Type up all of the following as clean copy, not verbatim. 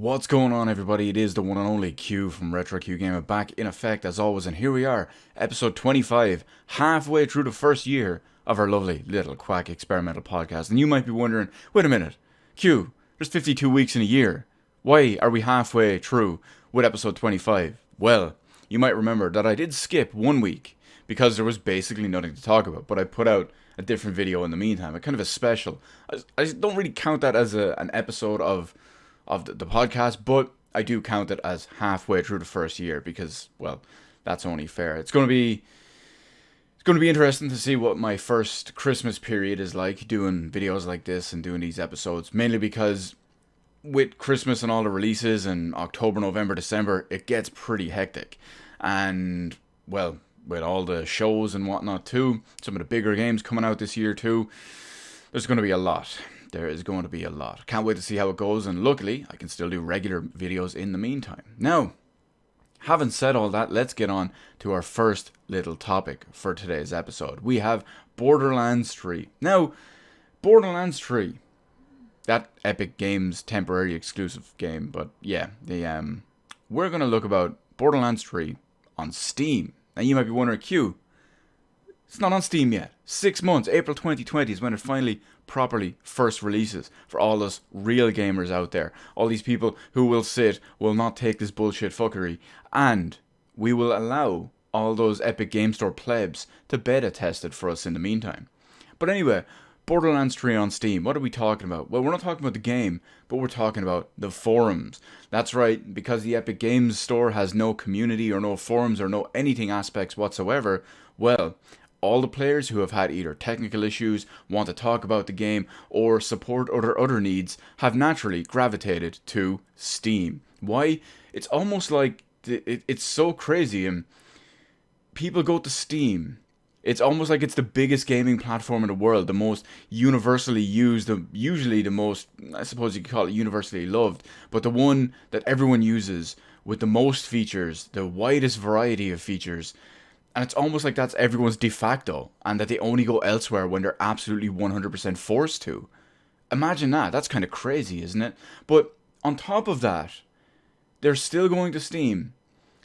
What's going on, everybody? It is the one and only Q from Retro Q Gamer back in effect as always, and here we are, episode 25, halfway through the first year of our lovely little Quack experimental podcast. And you might be wondering, wait a minute, Q, there's 52 weeks in a year. Why are we halfway through with episode 25? Well, you might remember that I did skip 1 week because there was basically nothing to talk about, but I put out a different video in the meantime, a kind of a special. I don't really count that as an episode of the podcast, but I do count it as halfway through the first year because, well, that's only fair. It's going to be interesting to see what my first Christmas period is like doing videos like this and doing these episodes, mainly because with Christmas and all the releases in October, November, December, it gets pretty hectic. And, well, with all the shows and whatnot too, some of the bigger games coming out this year too, there's going to be a lot. There is going to be a lot. Can't wait to see how it goes, and luckily, I can still do regular videos in the meantime. Now, having said all that, let's get on to our first little topic for today's episode. We have Borderlands 3. Now, Borderlands 3, that Epic Games temporary exclusive game, but yeah, we're going to look about Borderlands 3 on Steam. Now, you might be wondering, Q, it's not on Steam yet. 6 months, April 2020 is when it finally properly first releases for all us real gamers out there. All these people who will not take this bullshit fuckery, and we will allow all those Epic Game Store plebs to beta test it for us in the meantime. But anyway, Borderlands 3 on Steam, what are we talking about? Well, we're not talking about the game, but we're talking about the forums. That's right, because the Epic Games Store has no community or no forums or no anything aspects whatsoever, well, all the players who have had either technical issues, want to talk about the game, or support other needs have naturally gravitated to Steam. Why? It's almost like it's so crazy, and people go to Steam. It's almost like it's the biggest gaming platform in the world, the most universally used, usually the most, I suppose you could call it universally loved, but the one that everyone uses with the most features, the widest variety of features. And it's almost like that's everyone's de facto, and that they only go elsewhere when they're absolutely 100% forced to. Imagine that. That's kind of crazy, isn't it? But on top of that, they're still going to Steam,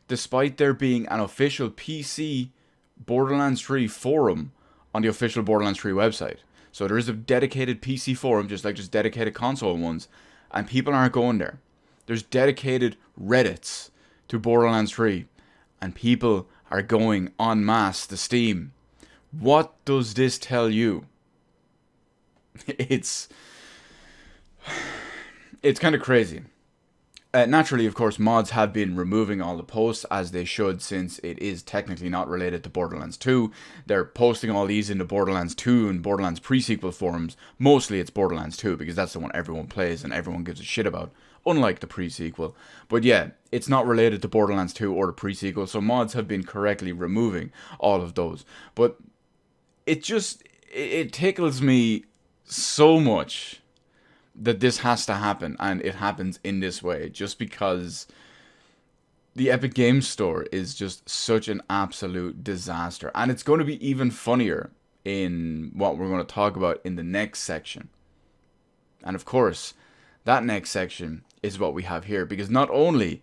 despite there being an official PC Borderlands 3 forum on the official Borderlands 3 website. So there is a dedicated PC forum, just dedicated console ones, and people aren't going there. There's dedicated Reddits to Borderlands 3, and people are going en masse to Steam. What does this tell you? It's kind of crazy. Naturally, of course, mods have been removing all the posts, as they should, since it is technically not related to Borderlands 2. They're posting all these into Borderlands 2 and Borderlands pre-sequel forums. Mostly it's Borderlands 2, because that's the one everyone plays and everyone gives a shit about, unlike the pre-sequel. But yeah, it's not related to Borderlands 2 or the pre-sequel, so mods have been correctly removing all of those. But it tickles me so much that this has to happen, and it happens in this way, just because the Epic Games Store is just such an absolute disaster. And it's going to be even funnier in what we're going to talk about in the next section. And of course, that next section is what we have here, because not only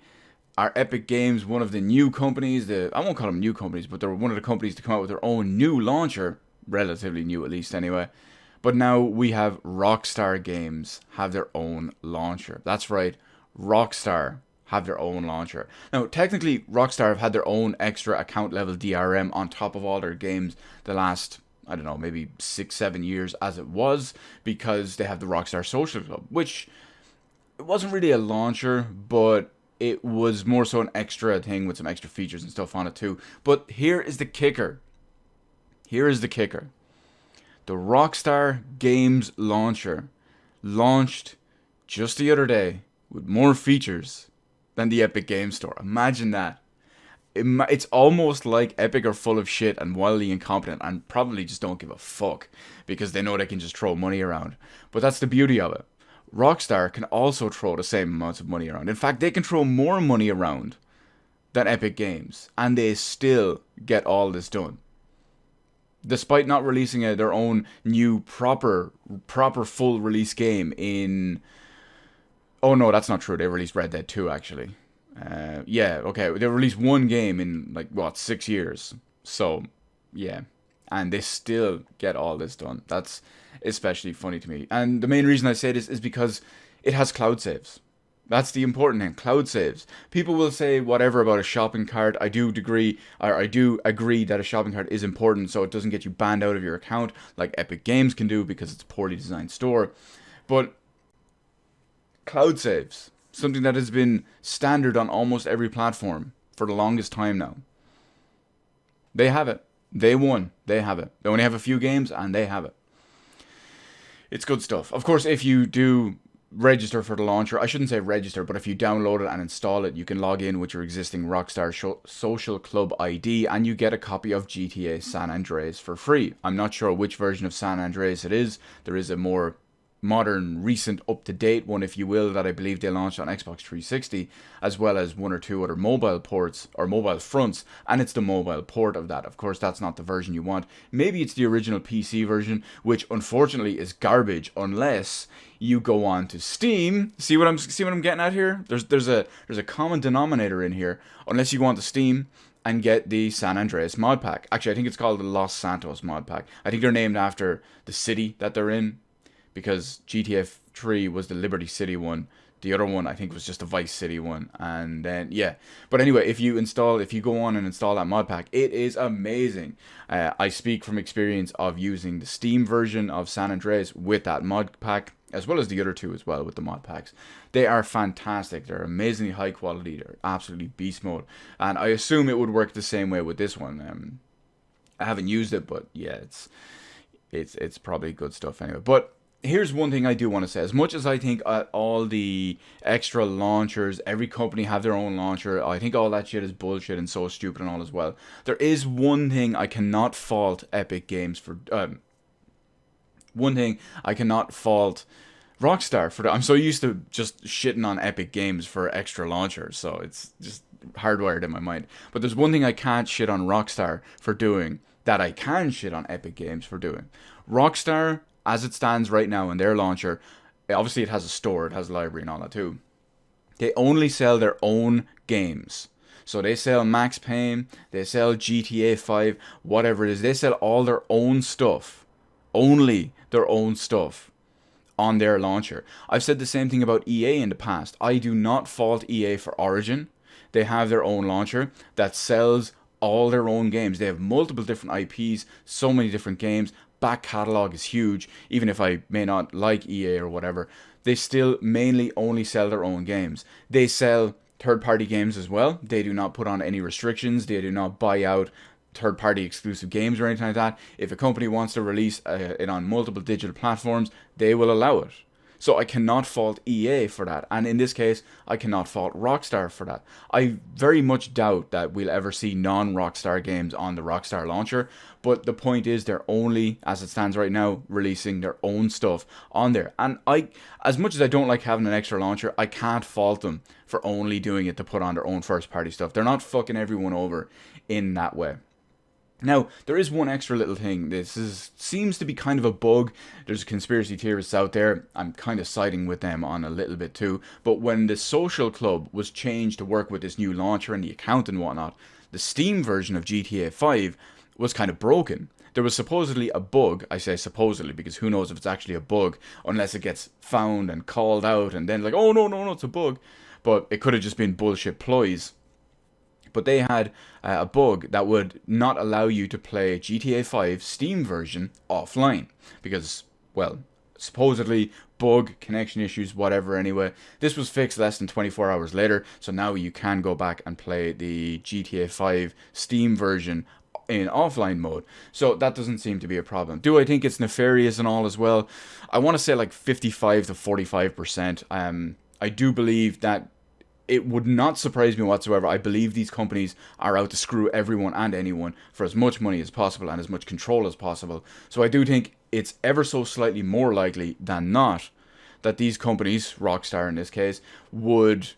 are Epic Games one of the new companies, I won't call them new companies, but they're one of the companies to come out with their own new launcher, relatively new at least anyway, but now we have Rockstar Games have their own launcher. That's right, Rockstar have their own launcher. Now, technically, Rockstar have had their own extra account level DRM on top of all their games the last, I don't know, maybe 6-7 years as it was, because they have the Rockstar Social Club, which it wasn't really a launcher, but it was more so an extra thing with some extra features and stuff on it too. But here is the kicker. Here is the kicker. The Rockstar Games launcher launched just the other day with more features than the Epic Games Store. Imagine that. It's almost like Epic are full of shit and wildly incompetent and probably just don't give a fuck because they know they can just throw money around. But that's the beauty of it. Rockstar can also throw the same amounts of money around. In fact, they can throw more money around than Epic Games, and they still get all this done. Despite not releasing their own new proper full release game in Oh no, that's not true. They released Red Dead 2 actually. Yeah, okay. They released one game in like what 6 years. So yeah, and they still get all this done. That's especially funny to me. And the main reason I say this is because it has cloud saves. That's the important thing. Cloud saves. People will say whatever about a shopping cart. I do agree that a shopping cart is important, so it doesn't get you banned out of your account like Epic Games can do because it's a poorly designed store. But cloud saves, something that has been standard on almost every platform for the longest time now. They have it. They won. They have it. They only have a few games, and they have it. It's good stuff. Of course, if you do register for the launcher, I shouldn't say register, but if you download it and install it, you can log in with your existing Rockstar Social Club ID, and you get a copy of GTA San Andreas for free. I'm not sure which version of San Andreas it is. There is a more modern, recent, up-to-date one, if you will, that I believe they launched on Xbox 360, as well as one or two other mobile ports or mobile fronts, and it's the mobile port of that. Of course, that's not the version you want. Maybe it's the original PC version, which unfortunately is garbage unless you go on to Steam. See what I'm getting at here? There's a common denominator in here. Unless you go on to Steam and get the San Andreas mod pack. Actually, I think it's called the Los Santos mod pack. I think they're named after the city that they're in, because GTA 3 was the Liberty City one. The other one, I think, was just the Vice City one. And then, yeah. But anyway, if you go on and install that mod pack, it is amazing. I speak from experience of using the Steam version of San Andreas with that mod pack, as well as the other two as well with the mod packs. They are fantastic. They're amazingly high quality. They're absolutely beast mode. And I assume it would work the same way with this one. I haven't used it, but yeah, it's probably good stuff anyway. But here's one thing I do want to say. As much as I think all the extra launchers, every company have their own launcher, I think all that shit is bullshit and so stupid and all as well. There is one thing I cannot fault Epic Games for. One thing I cannot fault Rockstar for. I'm so used to just shitting on Epic Games for extra launchers, so it's just hardwired in my mind. But there's one thing I can't shit on Rockstar for doing that I can shit on Epic Games for doing. Rockstar, as it stands right now in their launcher, obviously it has a store, it has a library and all that too. They only sell their own games. So they sell Max Payne, they sell GTA 5, whatever it is. They sell all their own stuff. Only their own stuff on their launcher. I've said the same thing about EA in the past. I do not fault EA for Origin. They have their own launcher that sells all their own games. They have multiple different IPs, so many different games. Back catalog is huge. Even if I may not like EA or whatever, they still mainly only sell their own games. They sell third-party games as well. They do not put on any restrictions. They do not buy out third-party exclusive games or anything like that. If a company wants to release it on multiple digital platforms, they will allow it. So I cannot fault EA for that. And in this case, I cannot fault Rockstar for that. I very much doubt that we'll ever see non-Rockstar games on the Rockstar launcher. But the point is, they're only, as it stands right now, releasing their own stuff on there. And as much as I don't like having an extra launcher, I can't fault them for only doing it to put on their own first-party stuff. They're not fucking everyone over in that way. Now, there is one extra little thing. Seems to be kind of a bug. There's conspiracy theorists out there. I'm kind of siding with them on a little bit too. But when the Social Club was changed to work with this new launcher and the account and whatnot, the Steam version of GTA 5 was kind of broken. There was supposedly a bug. I say supposedly because who knows if it's actually a bug unless it gets found and called out and then like, oh no, it's a bug. But it could have just been bullshit ploys. But they had a bug that would not allow you to play GTA 5 Steam version offline. Because, well, supposedly bug, connection issues, whatever anyway. This was fixed less than 24 hours later. So now you can go back and play the GTA 5 Steam version in offline mode. So that doesn't seem to be a problem. Do I think it's nefarious and all as well? I want to say like 55 to 45%. I do believe that it would not surprise me whatsoever. I believe these companies are out to screw everyone and anyone for as much money as possible and as much control as possible. So I do think it's ever so slightly more likely than not that these companies, Rockstar in this case, would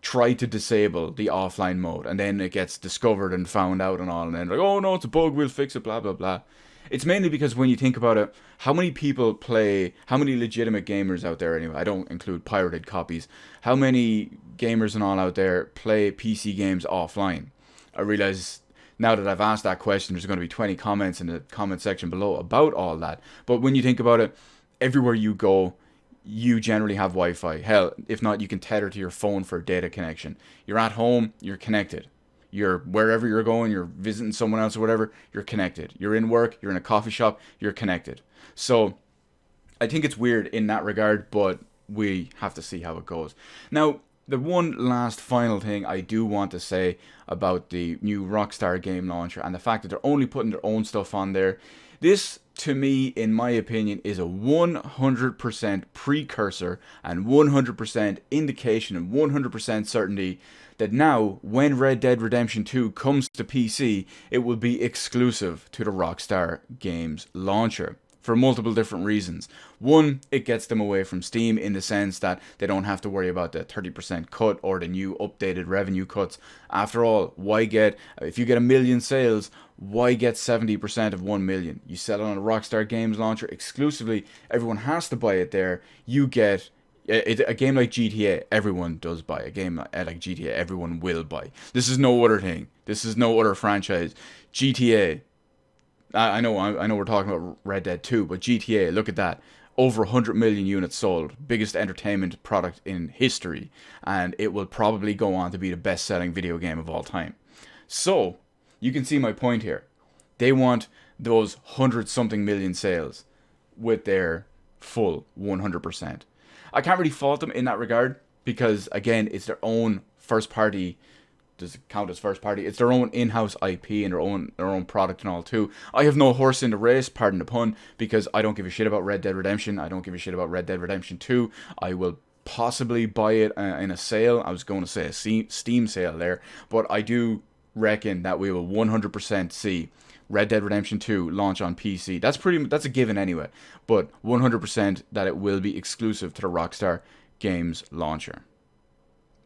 try to disable the offline mode. And then it gets discovered and found out and all. And then like, oh no, it's a bug, we'll fix it, blah, blah, blah. It's mainly because when you think about it, how many legitimate gamers out there anyway, I don't include pirated copies, how many gamers and all out there play PC games offline? I realize now that I've asked that question, there's going to be 20 comments in the comment section below about all that. But when you think about it, everywhere you go, you generally have Wi-Fi. Hell, if not, you can tether to your phone for a data connection. You're at home, you're connected. You're wherever you're going, you're visiting someone else or whatever, you're connected. You're in work, you're in a coffee shop, you're connected. So I think it's weird in that regard, but we have to see how it goes. Now, the one last final thing I do want to say about the new Rockstar game launcher and the fact that they're only putting their own stuff on there. This, to me, in my opinion, is a 100% precursor and 100% indication and 100% certainty that now, when Red Dead Redemption 2 comes to PC, it will be exclusive to the Rockstar Games launcher. For multiple different reasons. One, it gets them away from Steam in the sense that they don't have to worry about the 30% cut or the new updated revenue cuts. After all, if you get 1 million sales, why get 70% of 1 million? You sell it on a Rockstar Games launcher exclusively, everyone has to buy it there. You get a game like GTA, everyone does buy. A game like GTA, everyone will buy. This is no other thing. This is no other franchise. GTA, I know we're talking about Red Dead 2, but GTA, look at that. Over 100 million units sold. Biggest entertainment product in history. And it will probably go on to be the best-selling video game of all time. So, you can see my point here. They want those 100-something million sales with their full 100%. I can't really fault them in that regard because, again, it's their own first-party. Does it count as first party? It's their own in-house IP and their own product and all too. I have no horse in the race, pardon the pun, because I don't give a shit about Red Dead Redemption. I don't give a shit about Red Dead Redemption 2. I will possibly buy it in a sale. I was going to say a Steam sale there, but I do reckon that we will 100% see Red Dead Redemption 2 launch on PC. That's a given anyway, but 100% that it will be exclusive to the Rockstar Games launcher.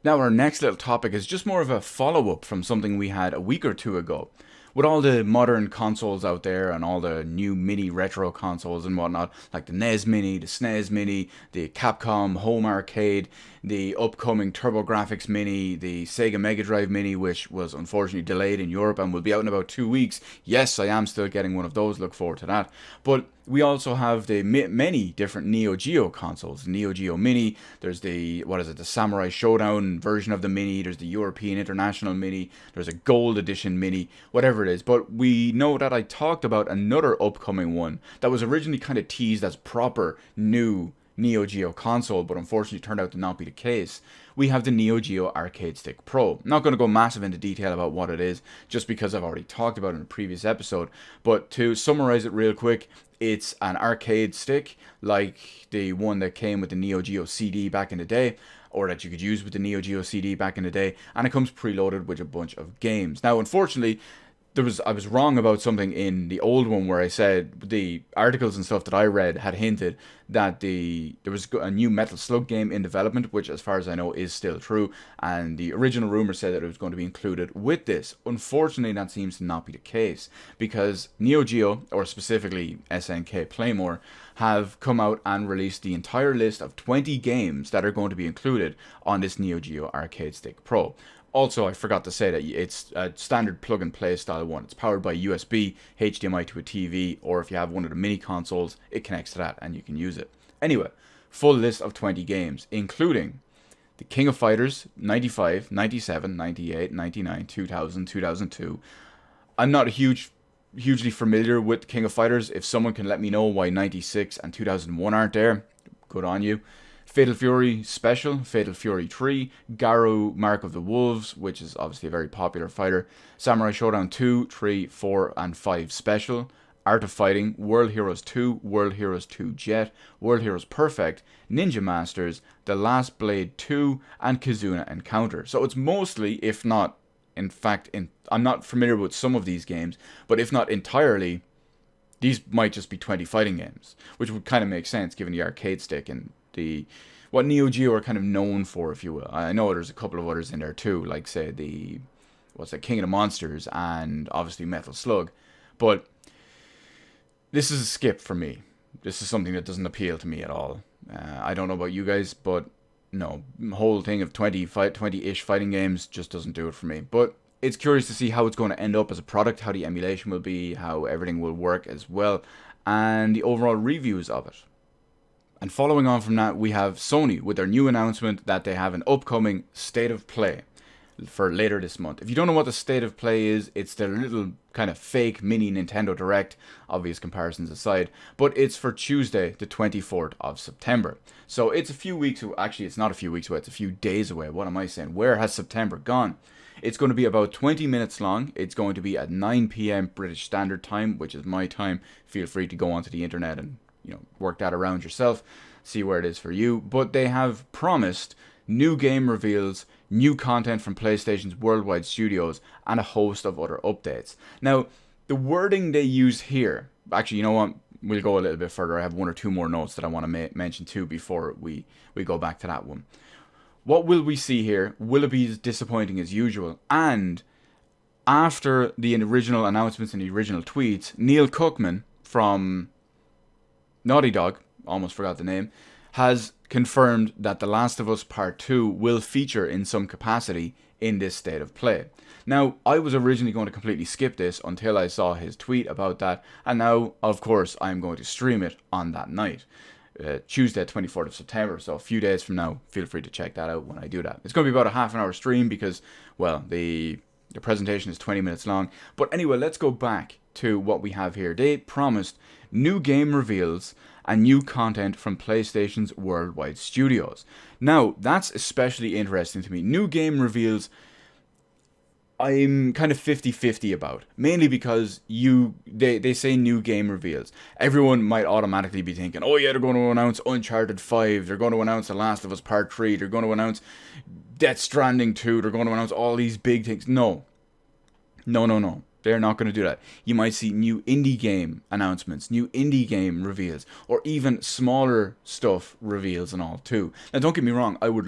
Now our next little topic is just more of a follow-up from something we had a week or two ago. With all the modern consoles out there and all the new mini retro consoles and whatnot, like the NES Mini, the SNES Mini, the Capcom Home Arcade, the upcoming TurboGrafx Mini, the Sega Mega Drive Mini, which was unfortunately delayed in Europe and will be out in about 2 weeks. Yes, I am still getting one of those, look forward to that. But we also have the many different Neo Geo consoles. The Neo Geo Mini, there's the Samurai Showdown version of the Mini, there's the European International Mini, there's a Gold Edition Mini, whatever it is. But we know that I talked about another upcoming one that was originally kind of teased as proper new Neo Geo console, but unfortunately turned out to not be the case. We have the Neo Geo Arcade Stick Pro. I'm not going to go massive into detail about what it is, just because I've already talked about it in a previous episode. But to summarize it real quick, it's an arcade stick, like the one that came with the Neo Geo CD back in the day, or that you could use with the Neo Geo CD back in the day, and it comes preloaded with a bunch of games. Now, unfortunately, I was wrong about something in the old one where I said the articles and stuff that I read had hinted that there was a new Metal Slug game in development, which as far as I know is still true, and the original rumor said that it was going to be included with this. Unfortunately, that seems to not be the case, because Neo Geo, or specifically SNK Playmore, have come out and released the entire list of 20 games that are going to be included on this Neo Geo Arcade Stick Pro. Also, I forgot to say that it's a standard plug-and-play style one. It's powered by USB, HDMI to a TV, or if you have one of the mini consoles, it connects to that and you can use it. Anyway, full list of 20 games, including the King of Fighters 95, 97, 98, 99, 2000, 2002. I'm not hugely familiar with King of Fighters. If someone can let me know why 96 and 2001 aren't there, good on you. Fatal Fury Special, Fatal Fury 3, Garou Mark of the Wolves, which is obviously a very popular fighter, Samurai Showdown 2, 3, 4, and 5 Special, Art of Fighting, World Heroes 2, World Heroes 2 Jet, World Heroes Perfect, Ninja Masters, The Last Blade 2, and Kizuna Encounter. So it's mostly, if not, in fact, I'm not familiar with some of these games, but if not entirely, these might just be 20 fighting games, which would kind of make sense given the arcade stick and what Neo Geo are kind of known for, if you will. I know there's a couple of others in there too, like say King of the Monsters and obviously Metal Slug. But This is a skip for me. This is something that doesn't appeal to me at all. I don't know about you guys, but no, the whole thing of 20-ish fighting games just doesn't do it for me. But it's curious to see how it's going to end up as a product, how the emulation will be, how everything will work as well, and the overall reviews of it. And following on from that, we have Sony with their new announcement that they have an upcoming State of Play for later this month. If you don't know what the State of Play is, it's their little kind of fake mini Nintendo Direct, obvious comparisons aside, but it's for Tuesday, the 24th of September. So it's a few weeks away. Actually, it's not a few weeks away, it's a few days away. What am I saying? Where has September gone? It's going to be about 20 minutes long. It's going to be at 9 p.m. British Standard Time, which is my time. Feel free to go onto the internet and work that around yourself, see where it is for you. But they have promised new game reveals, new content from PlayStation's worldwide studios, and a host of other updates. Now, the wording they use here, actually, you know what? We'll go a little bit further. I have one or two more notes that I want to mention too before we go back to that one. What will we see here? Will it be as disappointing as usual? And after the original announcements and the original tweets, Neil Cookman from Naughty Dog, almost forgot the name, has confirmed that The Last of Us Part 2 will feature in some capacity in this State of Play. Now, I was originally going to completely skip this until I saw his tweet about that, and now, of course, I'm going to stream it on that night. Tuesday, 24th of September, so a few days from now. Feel free to check that out when I do that. It's going to be about a half an hour stream because, well, the presentation is 20 minutes long. But anyway, let's go back to what we have here. They promised new game reveals and new content from PlayStation's worldwide studios. Now, that's especially interesting to me. New game reveals, I'm kind of 50-50 about. Mainly because they say new game reveals. Everyone might automatically be thinking, oh yeah, they're going to announce Uncharted 5, they're going to announce The Last of Us Part 3, they're going to announce Death Stranding 2, they're going to announce all these big things. No. They're not going to do that. You might see new indie game announcements, new indie game reveals, or even smaller stuff reveals and all too. Now, don't get me wrong, I would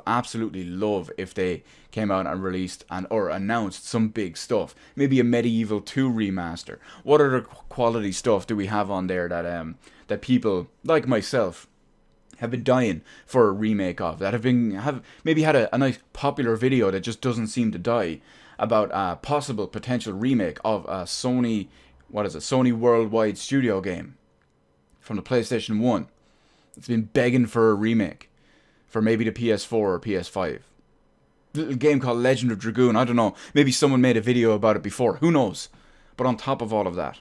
absolutely love if they came out and released or announced some big stuff. Maybe a Medieval 2 remaster. What other quality stuff do we have on there that people like myself have been dying for a remake of, that have maybe had a nice popular video that just doesn't seem to die, about a possible potential remake of a Sony worldwide studio game from the PlayStation 1. It's been begging for a remake for maybe the PS4 or PS5. A little game called Legend of Dragoon. I don't know. Maybe someone made a video about it before. Who knows? But on top of all of that,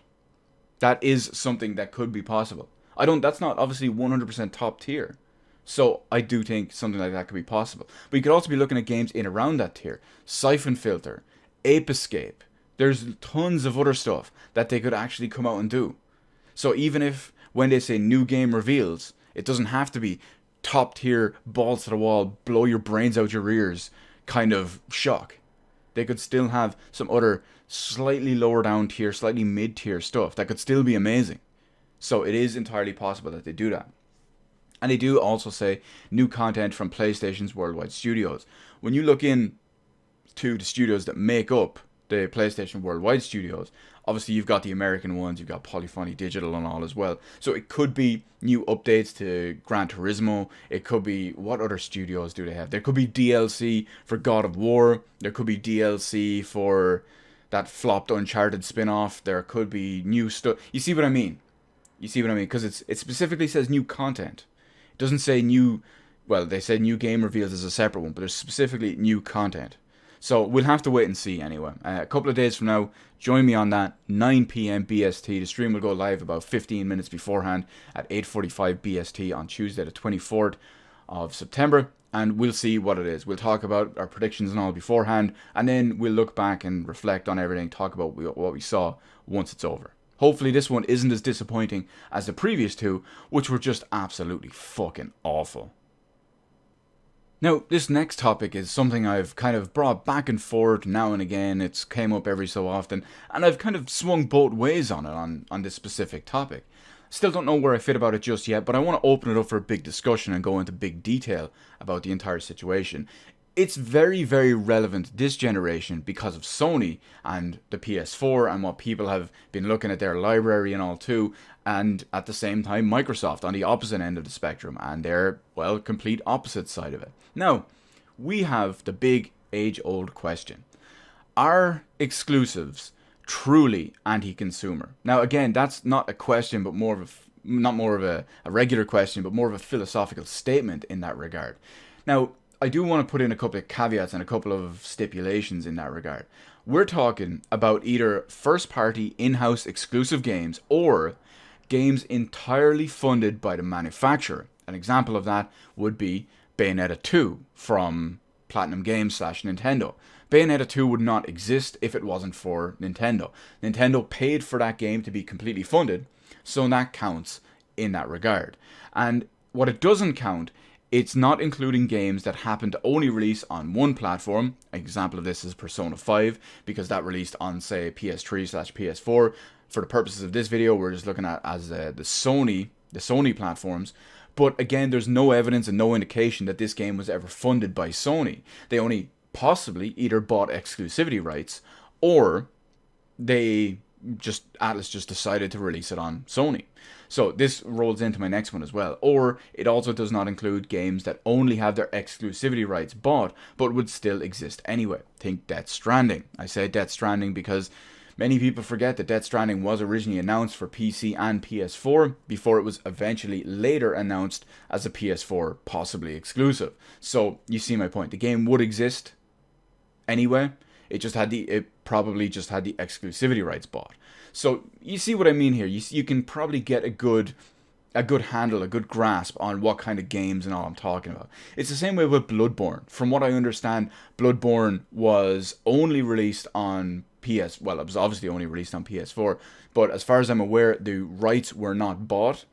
that is something that could be possible. That's not obviously 100% top tier. So I do think something like that could be possible. But you could also be looking at games in around that tier. Siphon Filter, Ape Escape. There's tons of other stuff that they could actually come out and do. So even if when they say new game reveals, it doesn't have to be top tier, balls to the wall, blow your brains out your ears kind of shock. They could still have some other slightly lower down tier, slightly mid tier stuff that could still be amazing. So it is entirely possible that they do that. And they do also say new content from PlayStation's worldwide studios. When you look in to the studios that make up the PlayStation worldwide studios, obviously you've got the American ones, you've got Polyphony Digital and all as well. So it could be new updates to Gran Turismo. It could be, what other studios do they have? There could be DLC for God of War. There could be DLC for that flopped Uncharted spin-off. There could be new stuff. You see what I mean? Because it specifically says new content. It doesn't say they said new game reveals as a separate one, but there's specifically new content. So we'll have to wait and see anyway. A couple of days from now, join me on that, 9 p.m. BST. The stream will go live about 15 minutes beforehand at 8:45 BST on Tuesday the 24th of September. And we'll see what it is. We'll talk about our predictions and all beforehand. And then we'll look back and reflect on everything, talk about what we saw once it's over. Hopefully this one isn't as disappointing as the previous two, which were just absolutely fucking awful. Now, this next topic is something I've kind of brought back and forth now and again. It's came up every so often, and I've kind of swung both ways on it on this specific topic. Still don't know where I fit about it just yet, but I want to open it up for a big discussion and go into big detail about the entire situation. It's very, very relevant this generation because of Sony and the PS4 and what people have been looking at their library and all too. And at the same time, Microsoft on the opposite end of the spectrum and their, well, complete opposite side of it. Now, we have the big age-old question. Are exclusives truly anti-consumer? Now, again, that's not a question, but not more of a regular question, but more of a philosophical statement in that regard. Now, I do want to put in a couple of caveats and a couple of stipulations in that regard. We're talking about either first-party in-house exclusive games or games entirely funded by the manufacturer. An example of that would be Bayonetta 2 from Platinum Games / Nintendo. Bayonetta 2 would not exist if it wasn't for Nintendo. Nintendo paid for that game to be completely funded, so that counts in that regard. And what it doesn't count, it's not including games that happen to only release on one platform. An example of this is Persona 5, because that released on, say, PS3 / PS4. For the purposes of this video, we're just looking at as the Sony platforms. But again, there's no evidence and no indication that this game was ever funded by Sony. They only possibly either bought exclusivity rights or Atlas just decided to release it on Sony. So this rolls into my next one as well. Or it also does not include games that only have their exclusivity rights bought but would still exist anyway. Think Death Stranding. I say Death Stranding because many people forget that Death Stranding was originally announced for PC and PS4 before it was eventually later announced as a PS4 possibly exclusive. So you see my point. The game would exist anyway. It probably just had the exclusivity rights bought. So you see what I mean here. You can probably get a good handle, a good grasp on what kind of games and all I'm talking about. It's the same way with Bloodborne. From what I understand, Bloodborne was only released on it was obviously only released on PS4, but as far as I'm aware, the rights were not bought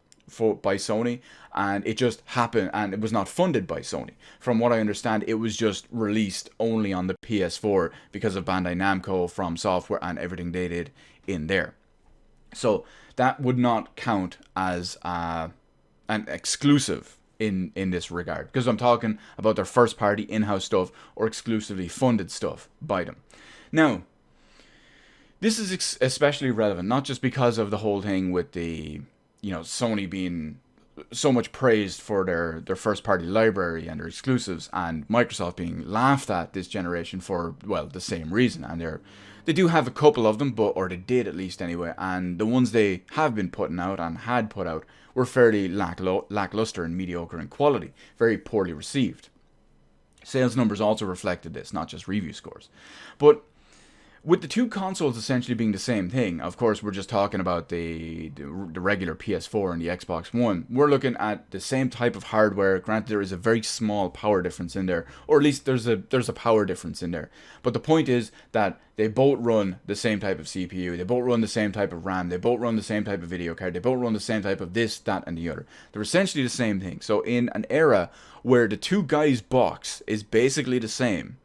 by Sony, and it just happened, and it was not funded by Sony. From what I understand, it was just released only on the PS4 because of Bandai Namco, From Software, and everything they did in there. So that would not count as an exclusive in this regard, because I'm talking about their first party in-house stuff or exclusively funded stuff by them. Now, this is especially relevant, not just because of the whole thing with the, Sony being so much praised for their first party library and their exclusives, and Microsoft being laughed at this generation for, well, the same reason. And they do have a couple of them, or they did at least anyway, and the ones they have been putting out and had put out were fairly lackluster and mediocre in quality, very poorly received. Sales numbers also reflected this, not just review scores. But with the two consoles essentially being the same thing, of course, we're just talking about the regular PS4 and the Xbox One. We're looking at the same type of hardware. Granted, there is a very small power difference in there, or at least there's a power difference in there. But the point is that they both run the same type of CPU. They both run the same type of RAM. They both run the same type of video card. They both run the same type of this, that, and the other. They're essentially the same thing. So in an era where the two guys' box is basically the same,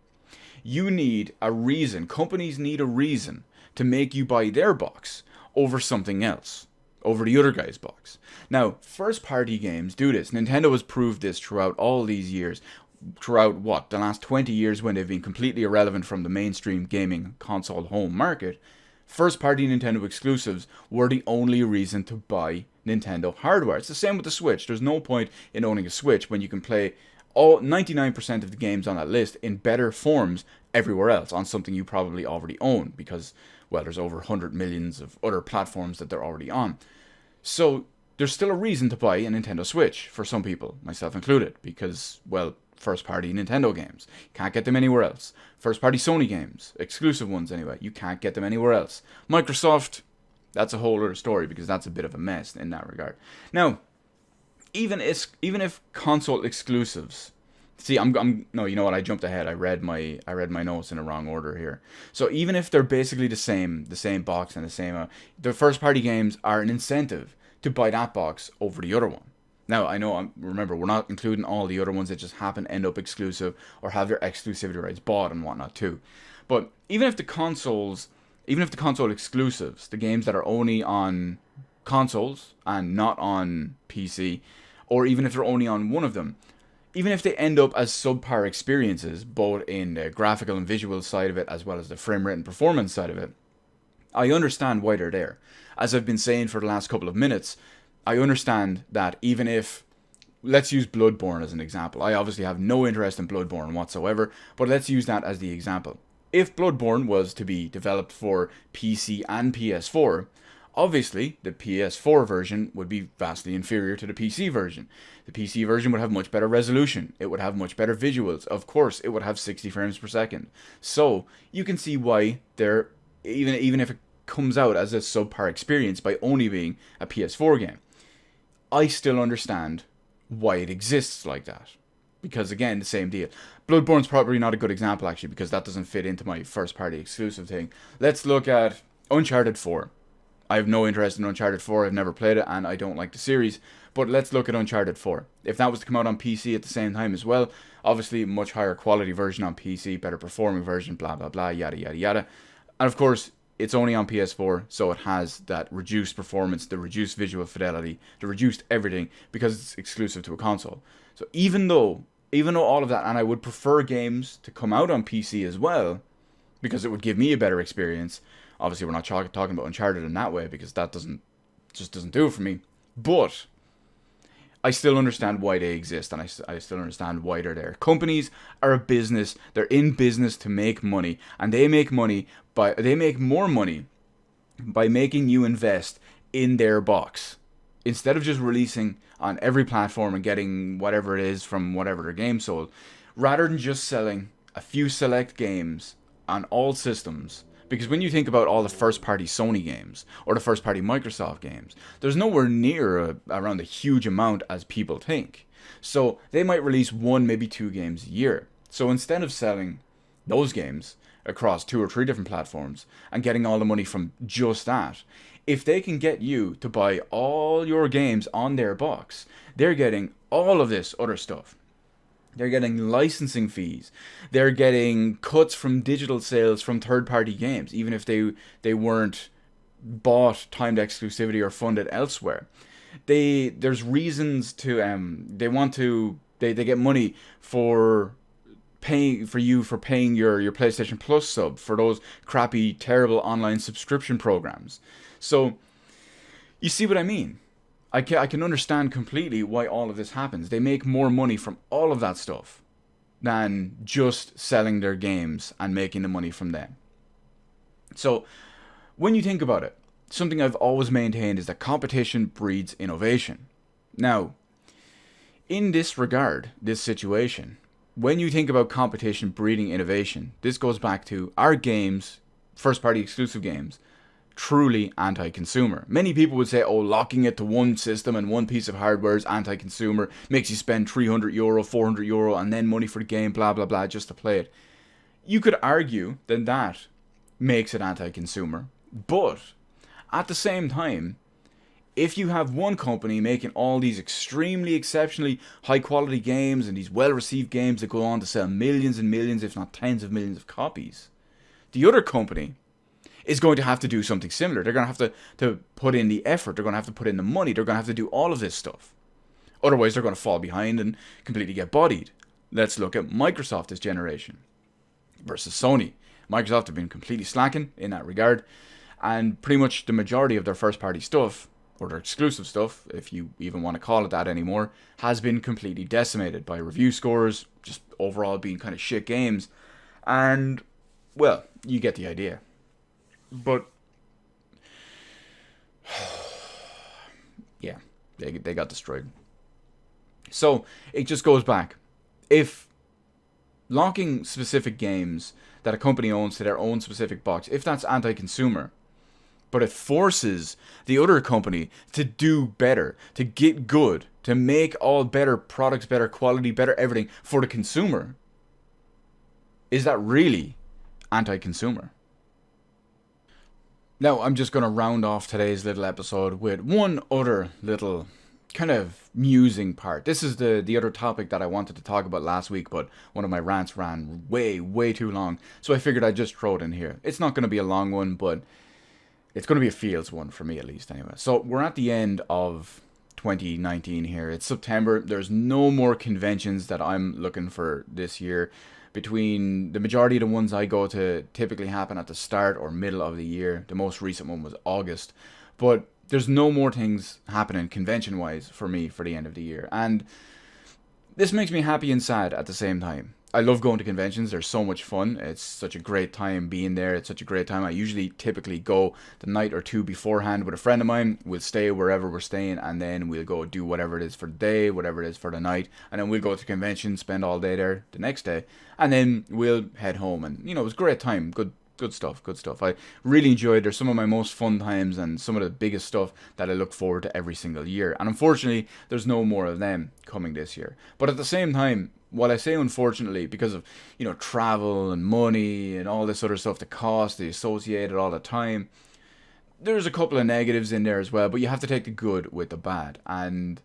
you need a reason, companies need a reason to make you buy their box over something else, over the other guy's box. Now, first-party games do this. Nintendo has proved this throughout all these years, throughout the last 20 years when they've been completely irrelevant from the mainstream gaming console home market. First-party Nintendo exclusives were the only reason to buy Nintendo hardware. It's the same with the Switch. There's no point in owning a Switch when you can play all 99% of the games on that list in better forms everywhere else on something you probably already own, because, well, there's over 100 millions of other platforms that they're already on. So there's still a reason to buy a Nintendo Switch for some people, myself included, because, well, first-party Nintendo games, you can't get them anywhere else. First-party Sony games, exclusive ones anyway, you can't get them anywhere else. Microsoft, that's a whole other story, because that's a bit of a mess in that regard. Now, even if console exclusives, see, no, you know what? I jumped ahead. I read my notes in the wrong order here. So even if they're basically the same box and the same, the first party games are an incentive to buy that box over the other one. Now I know, remember, we're not including all the other ones that just happen to end up exclusive or have their exclusivity rights bought and whatnot too. But even if the console exclusives, the games that are only on consoles and not on PC, or even if they're only on one of them, even if they end up as subpar experiences, both in the graphical and visual side of it, as well as the frame rate and performance side of it, I understand why they're there. As I've been saying for the last couple of minutes, I understand that even if, let's use Bloodborne as an example. I obviously have no interest in Bloodborne whatsoever, but let's use that as the example. If Bloodborne was to be developed for PC and PS4, obviously the PS4 version would be vastly inferior to the PC version. The PC version would have much better resolution. It would have much better visuals. Of course, it would have 60 frames per second. So you can see why they're, even if it comes out as a subpar experience by only being a PS4 game, I still understand why it exists like that. Because again, the same deal. Bloodborne's probably not a good example actually, because that doesn't fit into my first party exclusive thing. Let's look at Uncharted 4. I have no interest in Uncharted 4, I've never played it, and I don't like the series. But let's look at Uncharted 4. If that was to come out on PC at the same time as well, obviously much higher quality version on PC, better performing version, blah blah blah, yada yada yada. And of course, it's only on PS4, so it has that reduced performance, the reduced visual fidelity, the reduced everything, because it's exclusive to a console. So even though all of that, and I would prefer games to come out on PC as well, because it would give me a better experience. Obviously, we're not talking about Uncharted in that way, because that just doesn't do it for me. But I still understand why they exist, and I still understand why they're there. Companies are a business. They're in business to make money, and they make more money by making you invest in their box. Instead of just releasing on every platform and getting whatever it is from whatever their game sold, rather than just selling a few select games on all systems. Because when you think about all the first-party Sony games or the first-party Microsoft games, there's nowhere near around a huge amount as people think. So they might release 1, maybe 2 games a year. So instead of selling those games across 2 or 3 different platforms and getting all the money from just that, if they can get you to buy all your games on their box, they're getting all of this other stuff. They're getting licensing fees. They're getting cuts from digital sales from third-party games, even if they weren't bought, timed exclusivity, or funded elsewhere. There's reasons to they get money for paying your PlayStation Plus sub for those crappy, terrible online subscription programs. So you see what I mean? I can understand completely why all of this happens. They make more money from all of that stuff than just selling their games and making the money from them. So when you think about it, something I've always maintained is that competition breeds innovation. Now, in this regard, this situation, when you think about competition breeding innovation, this goes back to our games, first-party exclusive games, truly anti-consumer. Many people would say, oh, locking it to one system and one piece of hardware is anti-consumer, makes you spend €300, €400, and then money for the game, blah, blah, blah, just to play it. You could argue that makes it anti-consumer, but at the same time, if you have one company making all these extremely exceptionally high-quality games and these well-received games that go on to sell millions and millions, if not tens of millions of copies, the other company is going to have to do something similar. They're going to have to put in the effort. They're going to have to put in the money. They're going to have to do all of this stuff. Otherwise, they're going to fall behind and completely get bodied. Let's look at Microsoft this generation versus Sony. Microsoft have been completely slacking in that regard. And pretty much the majority of their first-party stuff, or their exclusive stuff, if you even want to call it that anymore, has been completely decimated by review scores, just overall being kind of shit games. And, well, you get the idea. But yeah, they got destroyed. So it just goes back. If locking specific games that a company owns to their own specific box, if that's anti-consumer, but it forces the other company to do better, to get good, to make all better products, better quality, better everything for the consumer, is that really anti-consumer? Now, I'm just going to round off today's little episode with one other little kind of musing part. This is the other topic that I wanted to talk about last week, but one of my rants ran way too long, so I figured I'd just throw it in here. It's not going to be a long one, but it's going to be a feels one for me at least anyway. So we're at the end of 2019 here. It's September. There's no more conventions that I'm looking for this year. Between the majority of the ones I go to typically happen at the start or middle of the year. The most recent one was August. But there's no more things happening convention-wise for me for the end of the year. And this makes me happy and sad at the same time. I love going to conventions. They're so much fun. It's such a great time being there. It's such a great time. I usually typically go the night or two beforehand with a friend of mine. We'll stay wherever we're staying, and then we'll go do whatever it is for the day, whatever it is for the night, and then we'll go to the convention, spend all day there the next day, and then we'll head home. And, it was a great time. Good stuff. I really enjoyed it. They're some of my most fun times and some of the biggest stuff that I look forward to every single year. And unfortunately, there's no more of them coming this year. But at the same time, while I say unfortunately, because of, travel and money and all this other stuff, the cost, the associated all the time, there's a couple of negatives in there as well, but you have to take the good with the bad. And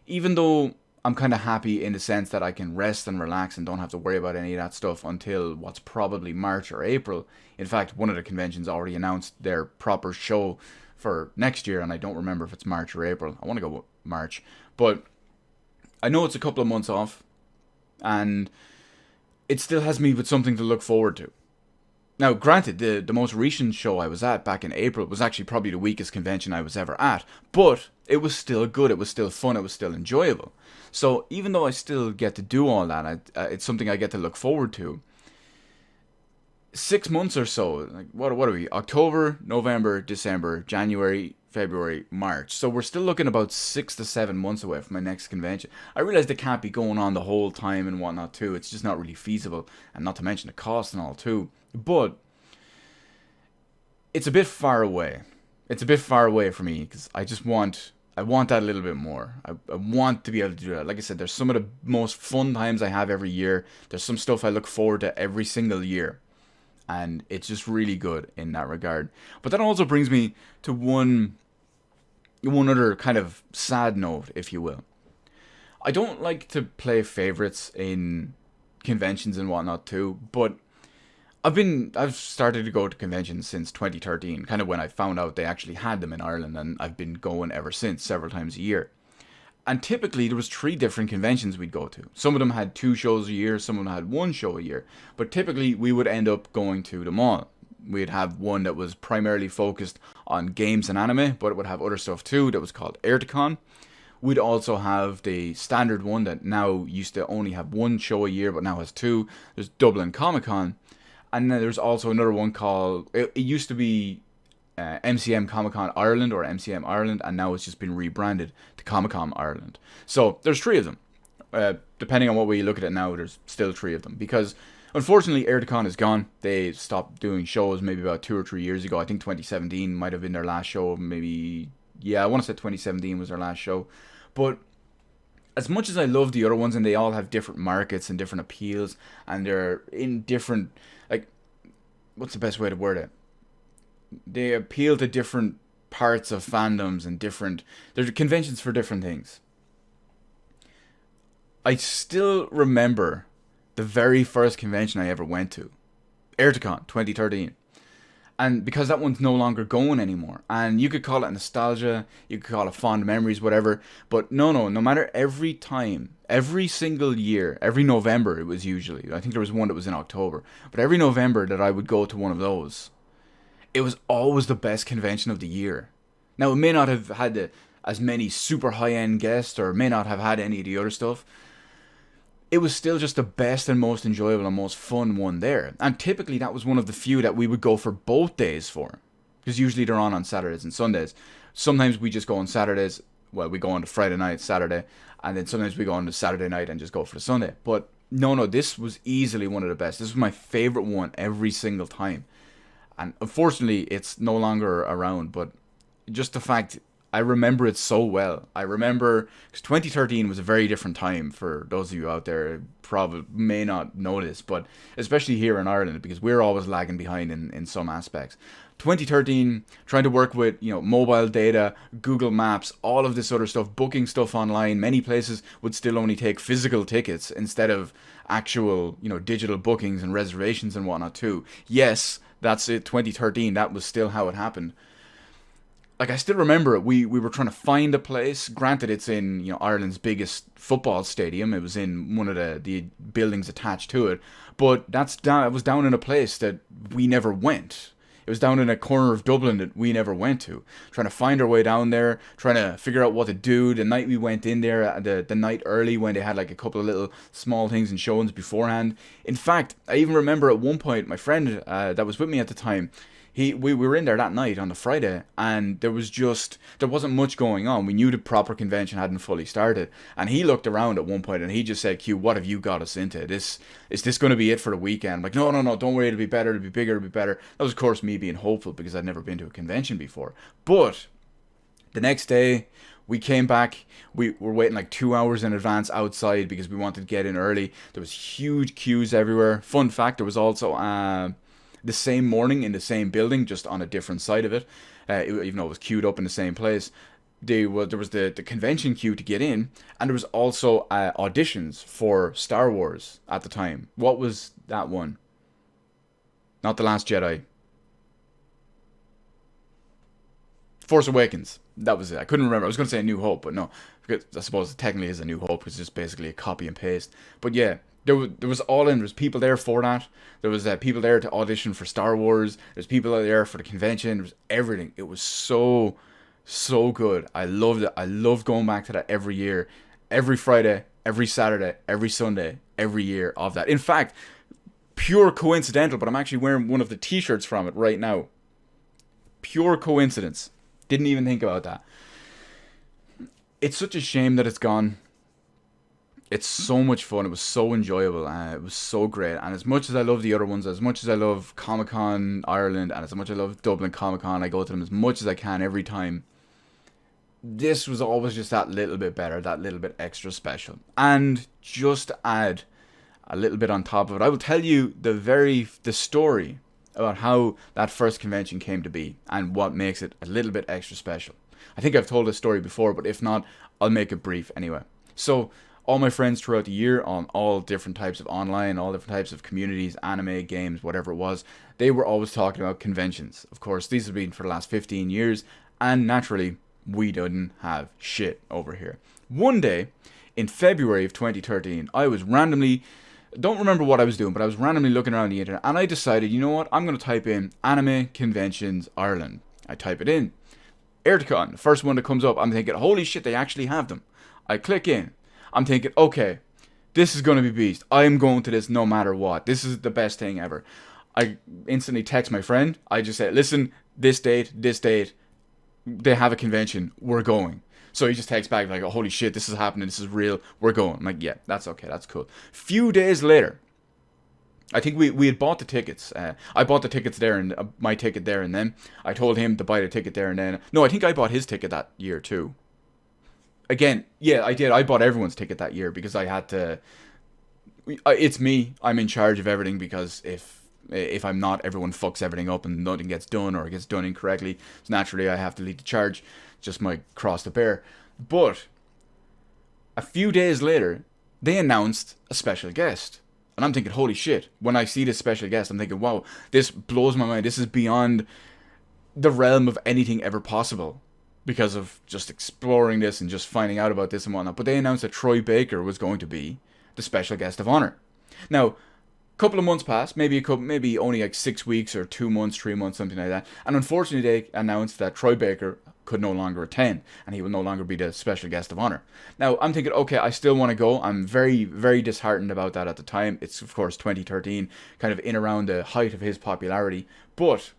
even though I'm kind of happy in the sense that I can rest and relax and don't have to worry about any of that stuff until what's probably March or April. In fact, one of the conventions already announced their proper show for next year, and I don't remember if it's March or April. I want to go with March. But I know it's a couple of months off, and it still has me with something to look forward to. Now, granted, the most recent show I was at back in April was actually probably the weakest convention I was ever at, but it was still good, it was still fun, it was still enjoyable. So even though I still get to do all that, it's something I get to look forward to. 6 months or so, like what are we? October, November, December, January, February, March. So we're still looking about 6 to 7 months away from my next convention. I realize they can't be going on the whole time and whatnot too. It's just not really feasible, and not to mention the cost and all too. But it's a bit far away. It's a bit far away for me because I want that a little bit more. I want to be able to do that. Like I said, there's some of the most fun times I have every year. There's some stuff I look forward to every single year. And it's just really good in that regard. But that also brings me to one other kind of sad note, if you will. I don't like to play favorites in conventions and whatnot too, but I've started to go to conventions since 2013, kind of when I found out they actually had them in Ireland, and I've been going ever since, several times a year. And typically there was 3 different conventions we'd go to. Some of them had 2 shows a year, some of them had 1 show a year. But typically we would end up going to them all. We'd have one that was primarily focused on games and anime, but it would have other stuff too, that was called Erticon. We'd also have the standard one that now used to only have 1 show a year, but now has 2. There's Dublin Comic Con. And then there's also another one called, it used to be MCM Comic Con Ireland or MCM Ireland, and now it's just been rebranded to Comic Con Ireland. So there's 3 of them. Depending on what way you look at it now, there's still 3 of them. Because unfortunately, Erticon is gone. They stopped doing shows maybe about 2 or 3 years ago. I think 2017 might have been their last show. Maybe, yeah, I want to say 2017 was their last show. But as much as I love the other ones, and they all have different markets and different appeals, and they're in different, like, what's the best way to word it? They appeal to different parts of fandoms and there's conventions for different things. I still remember the very first convention I ever went to, Erticon 2013. And because that one's no longer going anymore. And you could call it nostalgia, you could call it fond memories, whatever. But no matter every time, every single year, every November it was usually, I think there was one that was in October, but every November that I would go to one of those, it was always the best convention of the year. Now, it may not have had as many super high-end guests, or may not have had any of the other stuff. It was still just the best and most enjoyable and most fun one there. And typically that was one of the few that we would go for both days for. Because usually they're on Saturdays and Sundays. Sometimes we just go on Saturdays. Well, we go on to Friday night, Saturday. And then sometimes we go on to Saturday night and just go for the Sunday. But no, this was easily one of the best. This was my favorite one every single time. And unfortunately, it's no longer around. But just the fact, I remember it so well. I remember, because 2013 was a very different time for those of you out there probably may not know this, but especially here in Ireland, because we're always lagging behind in some aspects. 2013, trying to work with, mobile data, Google Maps, all of this other stuff, booking stuff online. Many places would still only take physical tickets instead of actual, digital bookings and reservations and whatnot too. Yes, that's it, 2013, that was still how it happened. like, I still remember it. We were trying to find a place. Granted, it's in, Ireland's biggest football stadium. It was in one of the buildings attached to it, but it was down in a place that we never went. It was down in a corner of Dublin that we never went to. Trying to find our way down there, trying to figure out what to do. The night we went in there, the night early, when they had like a couple of little small things and showings beforehand. In fact, I even remember at one point, my friend that was with me at the time, we were in there that night on the Friday, and there wasn't much going on. We knew the proper convention hadn't fully started, and he looked around at one point and he just said, "Q, what have you got us into? Is this going to be it for the weekend?" I'm like, no, don't worry, it'll be better, it'll be bigger, it'll be better. That was, of course, me being hopeful because I'd never been to a convention before. But the next day, we came back. We were waiting like 2 hours in advance outside because we wanted to get in early. There was huge queues everywhere. Fun fact, there was also the same morning in the same building, just on a different side of it, even though it was queued up in the same place. There was the convention queue to get in, and there was also auditions for Star Wars at the time. What was that one? Not The Last Jedi. Force Awakens. That was it. I couldn't remember. I was going to say A New Hope, but no. Because I suppose it technically is A New Hope, because it's just basically a copy and paste. But yeah, there was all in. There was people there for that. There was people there to audition for Star Wars. There's people there for the convention. There was everything. It was so good. I loved it. I love going back to that every year. Every Friday, every Saturday, every Sunday, every year of that. In fact, pure coincidental, but I'm actually wearing one of the t-shirts from it right now. Pure coincidence. Didn't even think about that. It's such a shame that it's gone. It's so much fun. It was so enjoyable. It was so great. And as much as I love the other ones, as much as I love Comic-Con Ireland, and as much as I love Dublin Comic-Con, I go to them as much as I can every time. This was always just that little bit better, that little bit extra special. And just to add a little bit on top of it, I will tell you the story about how that first convention came to be and what makes it a little bit extra special. I think I've told this story before, but if not, I'll make it brief anyway. So, all my friends throughout the year, on all different types of online, all different types of communities, anime, games, whatever it was, they were always talking about conventions. Of course, these have been for the last 15 years, and naturally, we didn't have shit over here. One day, in February of 2013, I was randomly, don't remember what I was doing, but I was randomly looking around the internet, and I decided, you know what, I'm going to type in Anime Conventions Ireland. I type it in. Airticon, the first one that comes up, I'm thinking, holy shit, they actually have them. I click in. I'm thinking, okay, this is going to be beast. I am going to this no matter what. This is the best thing ever. I instantly text my friend. I just say, listen, this date, they have a convention. We're going. So he just texts back like, oh, holy shit, this is happening. This is real. We're going. I'm like, yeah, that's okay. That's cool. Few days later, I think we had bought the tickets. I bought the tickets there and my ticket there and then. I told him to buy the ticket there and then. No, I think I bought his ticket that year too. Again, yeah, I did. I bought everyone's ticket that year because I had to. It's me. I'm in charge of everything because if I'm not, everyone fucks everything up and nothing gets done or it gets done incorrectly. So naturally, I have to lead the charge. Just my cross to bear. But a few days later, they announced a special guest. And I'm thinking, holy shit. When I see this special guest, I'm thinking, wow, this blows my mind. This is beyond the realm of anything ever possible. Because of just exploring this and just finding out about this and whatnot. But they announced that Troy Baker was going to be the special guest of honor. Now, a couple of months passed, maybe only like 6 weeks or 2 months, 3 months, something like that. And unfortunately, they announced that Troy Baker could no longer attend, and he will no longer be the special guest of honor. Now, I'm thinking, okay, I still want to go. I'm very, very disheartened about that at the time. It's, of course, 2013, kind of in around the height of his popularity. But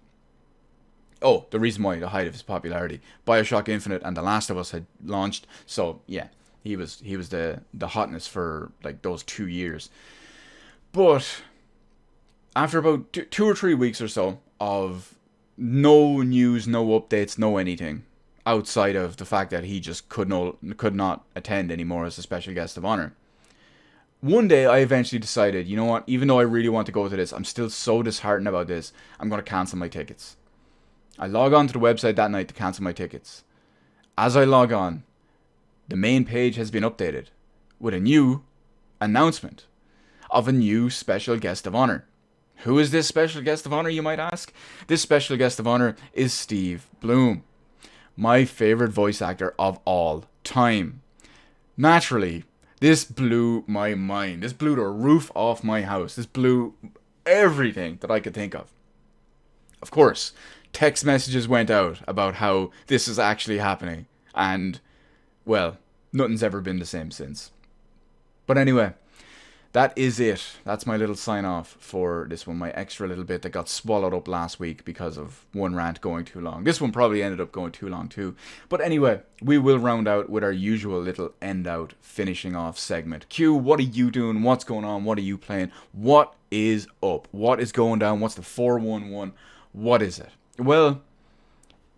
oh, the reason why, the height of his popularity. BioShock Infinite and The Last of Us had launched. So, yeah, he was the hotness for, like, those 2 years. But after about 2 or 3 weeks or so of no news, no updates, no anything, outside of the fact that he just could not attend anymore as a special guest of honor, one day I eventually decided, you know what, even though I really want to go to this, I'm still so disheartened about this, I'm going to cancel my tickets. I log on to the website that night to cancel my tickets. As I log on, the main page has been updated with a new announcement of a new special guest of honor. Who is this special guest of honor, you might ask? This special guest of honor is Steve Bloom. my favorite voice actor of all time. Naturally, this blew my mind. This blew the roof off my house. This blew everything that I could think of. Of course, text messages went out about how this is actually happening. And, well, nothing's ever been the same since. But anyway, that is it. That's my little sign off for this one. My extra little bit that got swallowed up last week because of one rant going too long. This one probably ended up going too long too. But anyway, we will round out with our usual little end out finishing off segment. Q, what are you doing? What's going on? What are you playing? What is up? What is going down? What's the 411? What is it? Well,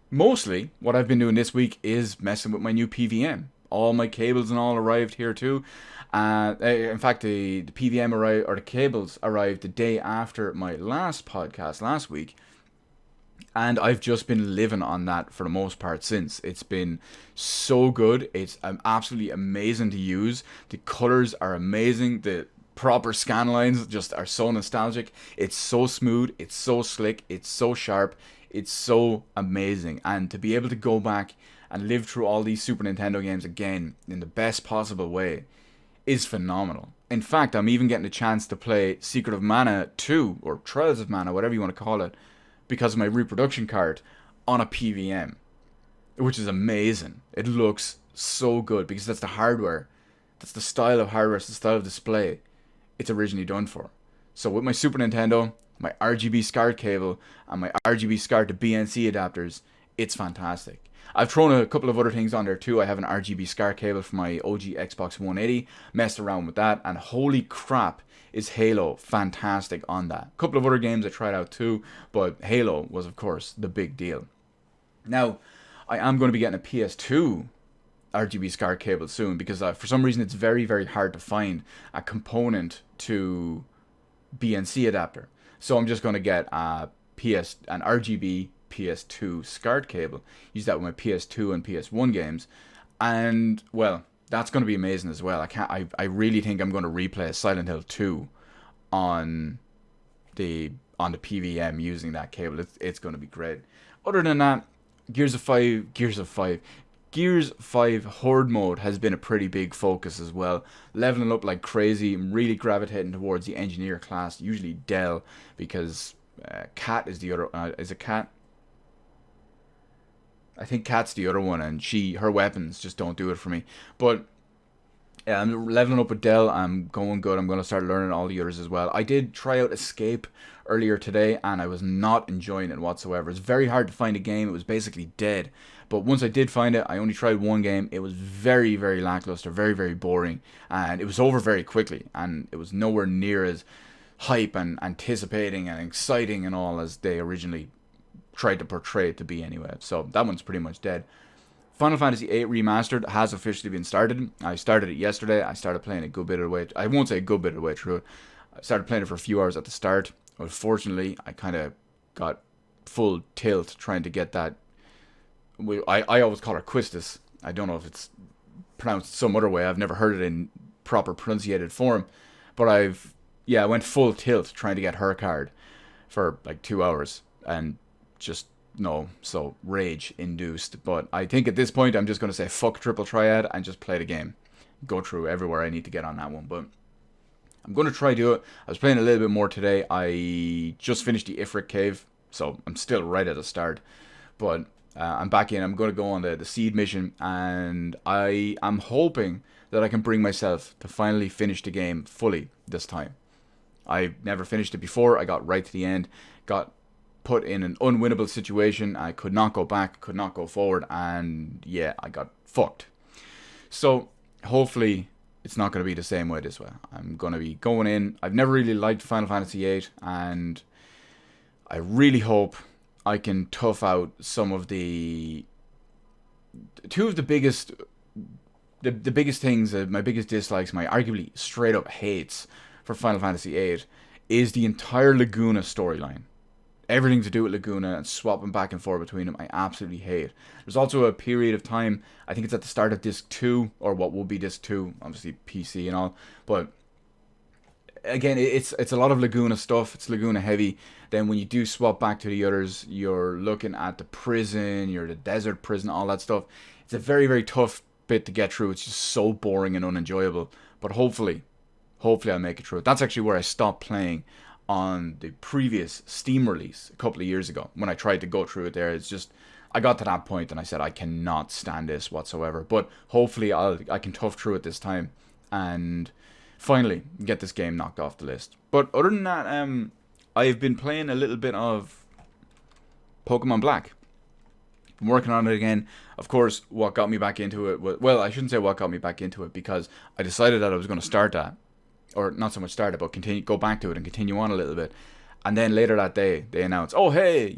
mostly what I've been doing this week is messing with my new PVM. All my cables and all arrived here too. In fact, the PVM arrived, or the cables arrived the day after my last podcast last week. And I've just been living on that for the most part since. It's been so good. It's absolutely amazing to use. The colors are amazing. The proper scan lines just are so nostalgic. It's so smooth. It's so slick. It's so sharp. It's so amazing. And to be able to go back and live through all these Super Nintendo games again in the best possible way is phenomenal. In fact, I'm even getting a chance to play Secret of Mana 2, or Trials of Mana, whatever you want to call it, because of my reproduction card on a PVM, which is amazing. It looks so good because that's the hardware. That's the style of hardware, it's the style of display it's originally done for. So with my Super Nintendo, my RGB SCART cable, and my RGB SCART to BNC adapters, it's fantastic. I've thrown a couple of other things on there too. I have an RGB SCART cable for my OG Xbox 180, messed around with that, and holy crap, is Halo fantastic on that. A couple of other games I tried out too, but Halo was of course the big deal. Now, I am going to be getting a PS2 RGB SCART cable soon because for some reason it's very, very hard to find a component to BNC adapter. So I'm just going to get an RGB PS2 SCART cable, use that with my PS2 and PS1 games, and well, that's going to be amazing as well. I really think I'm going to replay Silent Hill 2 on the PVM using that cable. It's going to be great. Other than that, Gears 5 Horde mode has been a pretty big focus as well. Leveling up like crazy, really gravitating towards the engineer class, usually Dell, because Cat is the other. Is it Cat? I think Cat's the other one, and her weapons just don't do it for me. But yeah, I'm leveling up with Dell. I'm going good. I'm going to start learning all the others as well. I did try out Escape earlier today, and I was not enjoying it whatsoever. It's very hard to find a game. It was basically dead. But once I did find it, I only tried one game. It was very, very lackluster, very, very boring, and it was over very quickly. And it was nowhere near as hype and anticipating and exciting and all as they originally tried to portray it to be anyway. So that one's pretty much dead. Final Fantasy VIII Remastered has officially been started. I started it yesterday. I started playing a good bit of the way. I won't say a good bit of the way through it. I started playing it for a few hours at the start. Unfortunately, I kind of got full tilt trying to get that. I always call her Quistis. I don't know if it's pronounced some other way. I've never heard it in proper pronunciated form. But I went full tilt trying to get her card for like 2 hours. And just so rage induced. But I think at this point I'm just going to say fuck Triple Triad and just play the game, go through everywhere I need to get on that one. But I'm going to try do it. I was playing a little bit more today. I just finished the Ifrit Cave, so I'm still right at the start, but I'm back in. I'm going to go on the seed mission, and I am hoping that I can bring myself to finally finish the game fully this time. I never finished it before. I got right to the end, got put in an unwinnable situation. I could not go back, could not go forward, and yeah, I got fucked. So hopefully it's not going to be the same way this way. I'm going to be going in. I've never really liked Final Fantasy VIII, and I really hope I can tough out some of the two of the biggest things, my biggest dislikes, my arguably straight up hates for Final Fantasy VIII is the entire Laguna storyline. Everything to do with Laguna and swapping back and forth between them, I absolutely hate. There's also a period of time, I think it's at the start of Disc 2, or what will be Disc 2, obviously PC and all, but again, it's a lot of Laguna stuff. It's Laguna heavy. Then when you do swap back to the others, you're looking at the prison, you're the desert prison, all that stuff. It's a very, very tough bit to get through. It's just so boring and unenjoyable. But hopefully I'll make it through. That's actually where I stopped playing on the previous Steam release a couple of years ago. When I tried to go through it there, it's just, I got to that point and I said, I cannot stand this whatsoever. But hopefully I can tough through it this time and finally get this game knocked off the list. But other than that, I've been playing a little bit of Pokemon Black. I'm working on it again. Of course, what got me back into it was, well, I shouldn't say what got me back into it, because I decided that I was going to start that, or not so much start it, but go back to it and continue on a little bit. And then later that day, they announced, oh hey,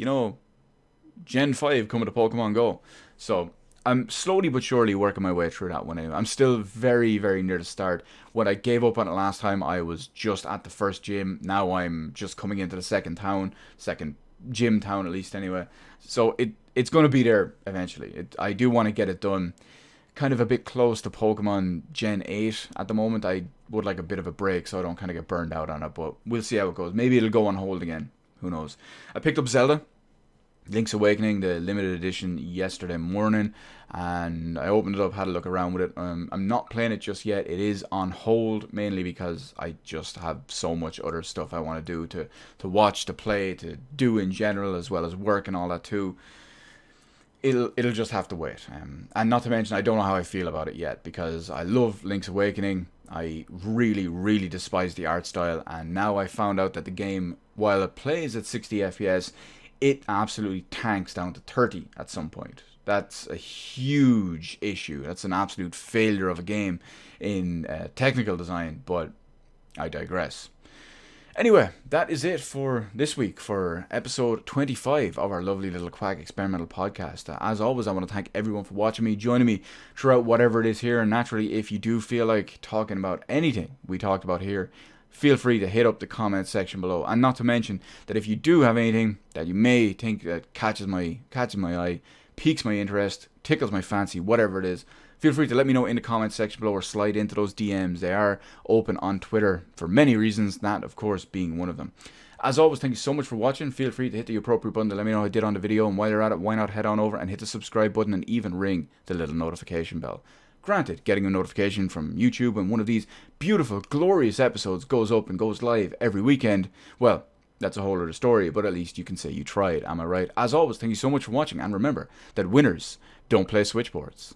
Gen 5 coming to Pokemon Go. So I'm slowly but surely working my way through that one. I'm still very, very near the start. When I gave up on it last time, I was just at the first gym. Now I'm just coming into the second gym town at least anyway. So it's going to be there eventually. I do want to get it done. Kind of a bit close to Pokemon Gen 8 at the moment. I would like a bit of a break so I don't kind of get burned out on it, but we'll see how it goes. Maybe it'll go on hold again. Who knows? I picked up Zelda Link's Awakening, the limited edition, yesterday morning, and I opened it up, had a look around with it. I'm not playing it just yet. It is on hold, mainly because I just have so much other stuff I want to do, to watch, to play, to do in general, as well as work and all that too. It'll just have to wait. And not to mention, I don't know how I feel about it yet, because I love Link's Awakening. I really, really despise the art style, and now I found out that the game, while it plays at 60 FPS, it absolutely tanks down to 30 at some point. That's a huge issue. That's an absolute failure of a game in technical design, but I digress. Anyway, that is it for this week, for episode 25 of our lovely little Quack Experimental Podcast. As always, I want to thank everyone for watching me, joining me throughout whatever it is here. And naturally, if you do feel like talking about anything we talked about here, feel free to hit up the comment section below. And not to mention that if you do have anything that you may think that catches my eye, piques my interest, tickles my fancy, whatever it is, feel free to let me know in the comment section below, or slide into those DMs. They are open on Twitter for many reasons, that of course being one of them. As always, thank you so much for watching. Feel free to hit the appropriate button to let me know how I did on the video, and while you're at it, why not head on over and hit the subscribe button and even ring the little notification bell. Granted, getting a notification from YouTube when one of these beautiful, glorious episodes goes up and goes live every weekend, well, that's a whole other story, but at least you can say you tried, am I right? As always, thank you so much for watching, and remember that winners don't play switchboards.